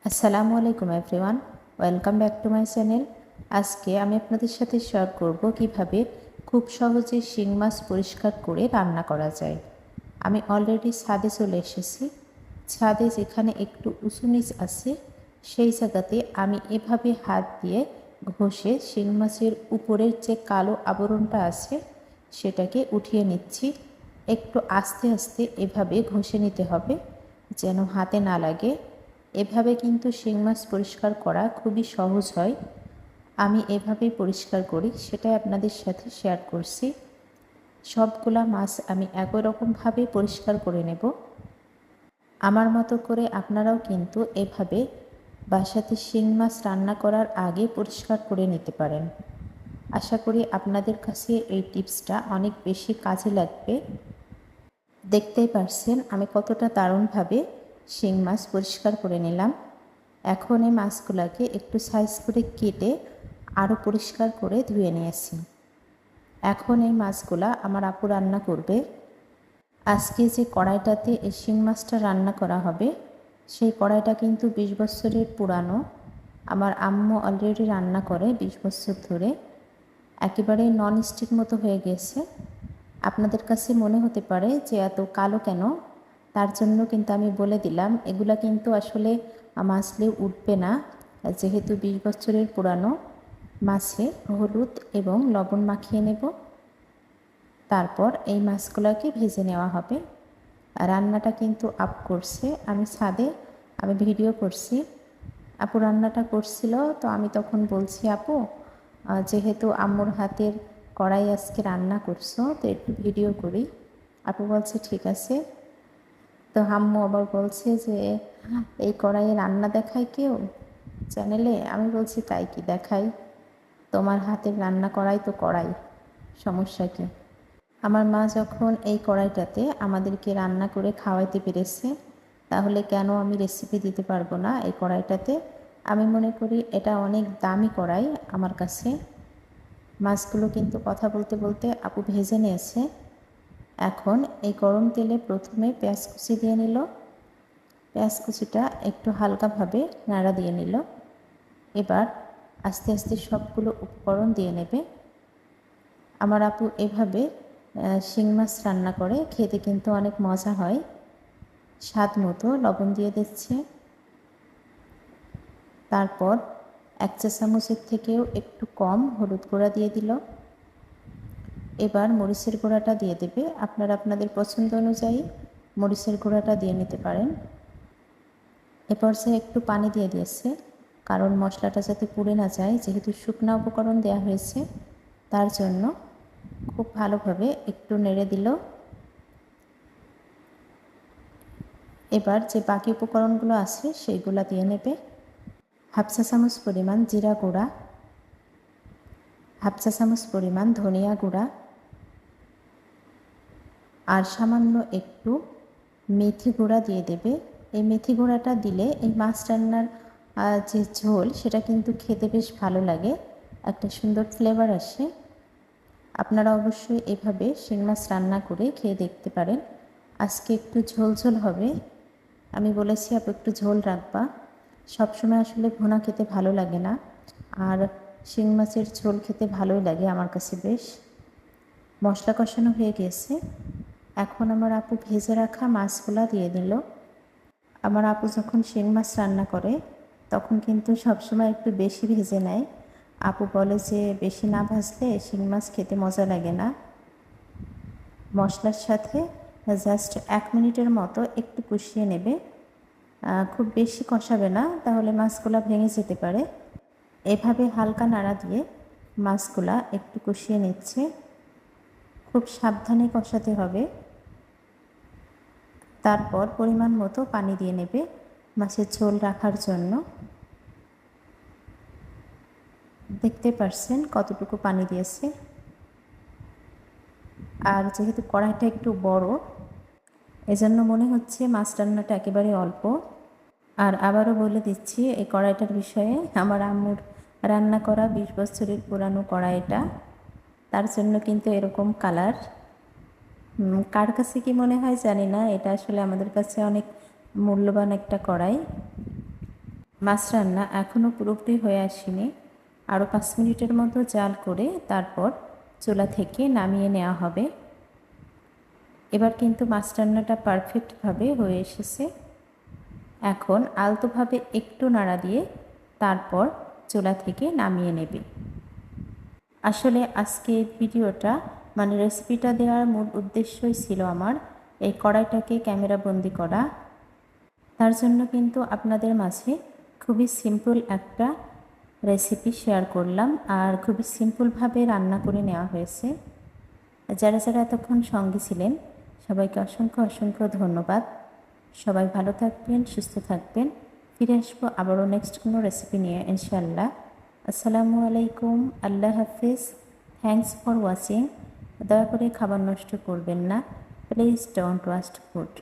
আসসালামু আলাইকুম everyone, welcome back to my channel. আজকে আমি আপনাদের সাথে শেয়ার করব কিভাবে খুব সহজে শিং মাছ পরিষ্কার করে রান্না করা যায়। আমি অলরেডি ছাদে চলে এসেছি। ছাদে যেখানে একটু উঁচু নিচ আছে সেই জায়গাতে আমি এভাবে হাত দিয়ে ঘষে শিং মাছের উপরের যে কালো আবরণটা আছে সেটাকে উঠিয়ে নিচ্ছি। একটু আস্তে আস্তে এভাবে ঘষে নিতে হবে যেন হাতে না লাগে। এভাবে কিন্তু শিং মাছ পরিষ্কার করা খুবই সহজ হয়। আমি এভাবেই পরিষ্কার করি, সেটাই আপনাদের সাথে শেয়ার করছি। সবগুলা মাছ আমি একই রকমভাবে পরিষ্কার করে নেব। আমার মতো করে আপনারাও কিন্তু এভাবে বাসাতে শিং মাছ রান্না করার আগে পরিষ্কার করে নিতে পারেন। আশা করি আপনাদের কাছে এই টিপসটা অনেক বেশি কাজে লাগবে। দেখতেই পারছেন আমি কতটা দারুণভাবে শিং মাছ পরিষ্কার করে নিলাম। এখন এই মাছগুলোকে একটু সাইজ করে কেটে আরও পরিষ্কার করে ধুয়ে নিয়েছি। এখন এই মাছগুলা আমার আপু রান্না করবে। আজকে যে কড়াইটাতে এই শিং মাছটা রান্না করা হবে সেই কড়াইটা কিন্তু 20 বছরের পুরানো। আমার আম্মু অলরেডি রান্না করে 20 বছর ধরে। একেবারে নন স্টিক মতো হয়ে গেছে। আপনাদের কাছে মনে হতে পারে যে এত কালো কেন, তার জন্য কিন্তু আমি বলে দিলাম এগুলা কিন্তু আসলে মাজলে উঠবে না, যেহেতু 20 বছরের পুরানো। মাছে হলুদ এবং লবণ মাখিয়ে নেব, তারপর এই মাছগুলোকে ভেজে নেওয়া হবে। রান্নাটা কিন্তু আপ করছে, আমি ছাদে ভিডিও করছি। আপু রান্নাটা করছিল, তো আমি তখন বলছি আপু যেহেতু আম্মুর হাতের কড়াই আজকে রান্না করছো তো একটু ভিডিও করি। আপু বলছে ঠিক আছে। তো আম্মু আবার বলছে যে এই কড়াইয়ে রান্না দেখায় কেউ চ্যানেলে? আমি বলছি তাই কি দেখাই, তোমার হাতের রান্না করাই তো কড়াই, সমস্যা কি? আমার মা যখন এই কড়াইটাতে আমাদেরকে রান্না করে খাওয়াইতে পেরেছে, তাহলে কেন আমি রেসিপি দিতে পারবো না এই কড়াইটাতে? আমি মনে করি এটা অনেক দামি কড়াই আমার কাছে। মাছগুলো কিন্তু কথা বলতে বলতে আপু ভেজে নিয়েছে। এখন এই গরম তেলে প্রথমে পেঁয়াজ কুচি দিয়ে নিল। পেঁয়াজ কুচিটা একটু হালকাভাবে নাড়া দিয়ে নিল। এবার আস্তে আস্তে সবগুলো উপকরণ দিয়ে নেবে। আমার আপু এভাবে শিং মাছ রান্না করে, খেতে কিন্তু অনেক মজা হয়। স্বাদ মতো লবণ দিয়ে দিচ্ছে, তারপর 1 চা চামচের থেকেও একটু কম হলুদ গুঁড়া দিয়ে দিল। এবার মরিচের গুঁড়াটা দিয়ে দেবে, আপনারা আপনাদের পছন্দ অনুযায়ী মরিচের গুঁড়াটা দিয়ে নিতে পারেন। এরপর সে একটু পানি দিয়ে দিয়েছে, কারণ মশলাটা যাতে পুড়ে না যায়, যেহেতু শুকনা উপকরণ দেওয়া হয়েছে তার জন্য। খুব ভালোভাবে একটু নেড়ে দিল। এবার যে বাকি উপকরণগুলো আছে সেইগুলো দিয়ে নেবে। 1/2 চা চামচ পরিমাণ জিরা গুঁড়া, 1/2 চা চামচ পরিমাণ ধনিয়া গুঁড়া, আর সামান্য একটু মেথি গুঁড়া দিয়ে দেবে। এই মেথি গুঁড়াটা দিলে এই মাছ রান্নার যে ঝোল সেটা কিন্তু খেতে বেশ ভালো লাগে, একটা সুন্দর ফ্লেভার আসে। আপনারা অবশ্যই এভাবে শিং মাছ রান্না করে খেয়ে দেখতে পারেন। আজকে একটু ঝোল ঝোল হবে, আমি বলেছি আপু একটু ঝোল রাখবা। সবসময় আসলে ভুনা খেতে ভালো লাগে না, আর শিং মাছের ঝোল খেতে ভালোই লাগে আমার কাছে বেশ। মশলা কষানো হয়ে গেছে, এখন আমার আপু ভেজে রাখা মাছগুলা দিয়ে দিল। আমার আপু যখন শিং মাছ রান্না করে তখন কিন্তু সবসময় একটু বেশি ভেজে নেয়। আপু বলে যে বেশি না ভাজলে শিং মাছ খেতে মজা লাগে না। মশলার সাথে জাস্ট 1 মিনিটের মতো একটু কষিয়ে নেবে, খুব বেশি কষাবে না, তাহলে মাছগুলা ভেঙে যেতে পারে। এভাবে হালকা নাড়া দিয়ে মাছগুলা একটু কষিয়ে নিচ্ছে, খুব সাবধানে কষাতে হবে। তারপর পরিমাণ মতো পানি দিয়ে নেবে মাছের ঝোল রাখার জন্য। দেখতে পারছেন কতটুকু পানি দিয়েছে। আর যেহেতু কড়াইটা একটু বড়, এজন্য মনে হচ্ছে মাছ রান্নাটা একেবারে অল্প। আর আবারও বলে দিচ্ছি এই কড়াইটার বিষয়ে, আমার আম্মুর রান্না করা 20 বছরের পুরানো কড়াইটা, তার জন্য কিন্তু এরকম কালার। কার কাছে কি মনে হয় জানি না, এটা আসলে আমাদের কাছে অনেক মূল্যবান একটা কড়াই। মাছ রান্না এখনও পুরোপুরি হয়ে আসেনি, আরও 5 মিনিটের মতো জাল করে তারপর চুলা থেকে নামিয়ে নেওয়া হবে। এবার কিন্তু মাছ রান্নাটা পারফেক্টভাবে হয়ে এসেছে। এখন আলতোভাবে একটু নাড়া দিয়ে তারপর চুলা থেকে নামিয়ে নেবে। আসলে আজকে ভিডিওটা রেসিপিটা দেওয়ার মূল উদ্দেশ্যই ছিল আমার এই কড়াইটাকে ক্যামেরা বন্দি করা। তার জন্য কিন্তু আপনাদের মাঝে খুবই সিম্পল একটা রেসিপি শেয়ার করলাম, আর খুবই সিম্পলভাবে রান্না করে নেওয়া হয়েছে। যারা যারা এতক্ষণ সঙ্গে ছিলেন সবাইকে অসংখ্য অসংখ্য ধন্যবাদ। সবাই ভালো থাকবেন, সুস্থ থাকবেন। ফিরে আসবো আবারও নেক্সট কোনো রেসিপি নিয়ে ইনশাআল্লাহ। আসসালামু আলাইকুম, আল্লাহ হাফিজ। Thanks for watching. দয়া করে খাবার নষ্ট করবেন না, প্লিজ ডোন্ট ওয়েস্ট ফুড।